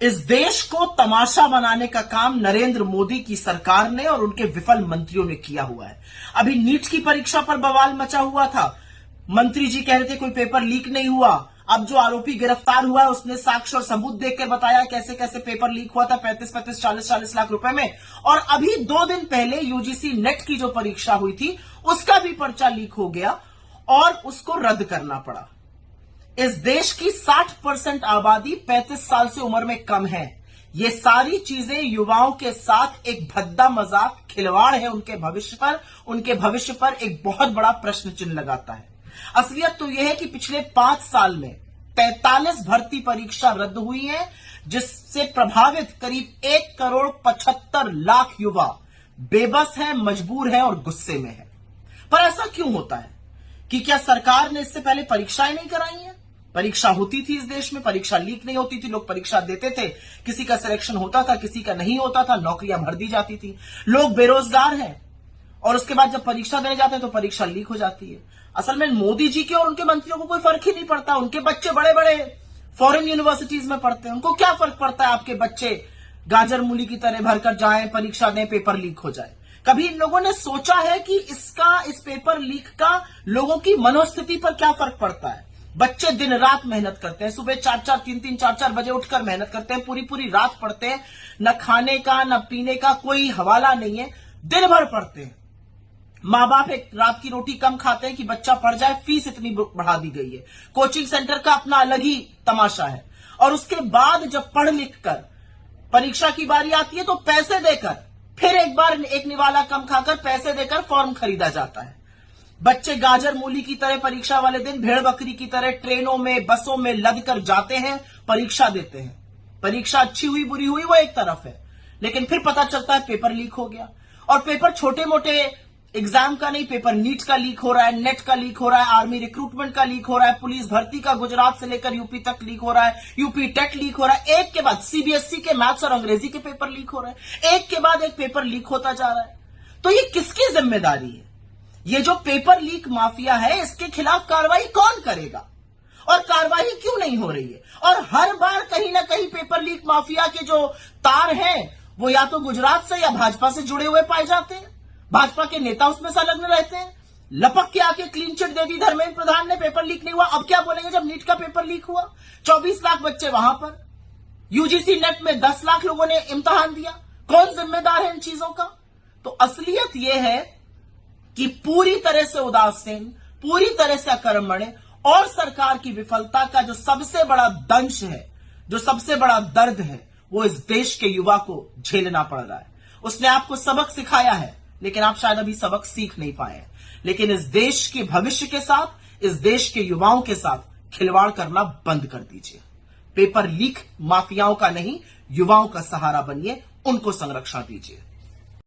इस देश को तमाशा बनाने का काम नरेंद्र मोदी की सरकार ने और उनके विफल मंत्रियों ने किया हुआ है। अभी नीट की परीक्षा पर बवाल मचा हुआ था। मंत्री जी कह रहे थे कोई पेपर लीक नहीं हुआ। अब जो आरोपी गिरफ्तार हुआ है उसने साक्ष्य और सबूत देखकर बताया कैसे कैसे पेपर लीक हुआ था 35-35, 40-40 लाख रुपए में। और अभी 2 दिन पहले यूजीसी नेट की जो परीक्षा हुई थी उसका भी पर्चा लीक हो गया और उसको रद्द करना पड़ा। इस देश की 60% आबादी 35 साल से उम्र में कम है। ये सारी चीजें युवाओं के साथ एक भद्दा मजाक खिलवाड़ है। उनके भविष्य पर एक बहुत बड़ा प्रश्न चिन्ह लगाता है। असलियत तो यह है कि पिछले 5 साल में 43 भर्ती परीक्षा रद्द हुई है, जिससे प्रभावित करीब 1,75,00,000 युवा बेबस हैं, मजबूर हैं और गुस्से में हैं। पर ऐसा क्यों होता है कि क्या सरकार ने इससे पहले परीक्षाएं नहीं कराई हैं? परीक्षा होती थी इस देश में, परीक्षा लीक नहीं होती थी, लोग परीक्षा देते थे, किसी का सिलेक्शन होता था, किसी का नहीं होता था, नौकरियां भर दी जाती थी। लोग बेरोजगार हैं और उसके बाद जब परीक्षा देने जाते हैं तो परीक्षा लीक हो जाती है। असल में मोदी जी के और उनके मंत्रियों को कोई फर्क ही नहीं पड़ता। उनके बच्चे बड़े बड़े फॉरेन यूनिवर्सिटीज में पढ़ते हैं, उनको क्या फर्क पड़ता है आपके बच्चे गाजर मूली की तरह भरकर जाएं, परीक्षा दें, पेपर लीक हो जाए। कभी इन लोगों ने सोचा है कि इस पेपर लीक का लोगों की मनोस्थिति पर क्या फर्क पड़ता है? बच्चे दिन रात मेहनत करते हैं, सुबह 4-4, 3-3, 4-4 बजे उठकर मेहनत करते हैं, पूरी पूरी रात पढ़ते हैं, न खाने का न पीने का कोई हवाला नहीं है, दिन भर पढ़ते हैं। माँ बाप एक रात की रोटी कम खाते हैं कि बच्चा पढ़ जाए, फीस इतनी बढ़ा दी गई है। कोचिंग सेंटर का अपना अलग ही तमाशा है। और उसके बाद जब पढ़ लिख कर परीक्षा की बारी आती है तो पैसे देकर फिर एक बार एक निवाला कम खाकर पैसे देकर फॉर्म खरीदा जाता है। बच्चे गाजर मूली की तरह परीक्षा वाले दिन भेड़ बकरी की तरह ट्रेनों में, बसों में लद कर जाते हैं, परीक्षा देते हैं। परीक्षा अच्छी हुई बुरी हुई वो एक तरफ है, लेकिन फिर पता चलता है पेपर लीक हो गया। और पेपर छोटे मोटे एग्जाम का नहीं, पेपर नीट का लीक हो रहा है, नेट का लीक हो रहा है, आर्मी रिक्रूटमेंट का लीक हो रहा है, पुलिस भर्ती का गुजरात से लेकर यूपी तक लीक हो रहा है, यूपी टेट लीक हो रहा है। एक के बाद सीबीएसई के मैथ्स और अंग्रेजी के पेपर लीक हो रहे हैं, एक के बाद एक पेपर लीक होता जा रहा है। तो ये किसकी जिम्मेदारी है? ये जो पेपर लीक माफिया है, इसके खिलाफ कार्रवाई कौन करेगा और कार्रवाई क्यों नहीं हो रही है? और हर बार कहीं ना कहीं पेपर लीक माफिया के जो तार हैं वो या तो गुजरात से या भाजपा से जुड़े हुए पाए जाते हैं। भाजपा के नेता उसमें संलग्न रहते हैं। लपक के आके क्लीन चिट दे दी धर्मेंद्र प्रधान ने, पेपर लीक नहीं हुआ। अब क्या बोलेंगे जब नीट का पेपर लीक हुआ? 24 लाख बच्चे वहां पर, यूजीसी नेट में 10 लाख लोगों ने इम्तिहान दिया। कौन जिम्मेदार है इन चीजों का? तो असलियत यह है कि पूरी तरह से उदासीन, पूरी तरह से अकर्मण्य और सरकार की विफलता का जो सबसे बड़ा दंश है, जो सबसे बड़ा दर्द है, वो इस देश के युवा को झेलना पड़ रहा है। उसने आपको सबक सिखाया है, लेकिन आप शायद अभी सबक सीख नहीं पाए हैं। लेकिन इस देश के भविष्य के साथ, इस देश के युवाओं के साथ खिलवाड़ करना बंद कर दीजिए। पेपर लीक माफियाओं का नहीं, युवाओं का सहारा बनिए, उनको संरक्षण दीजिए।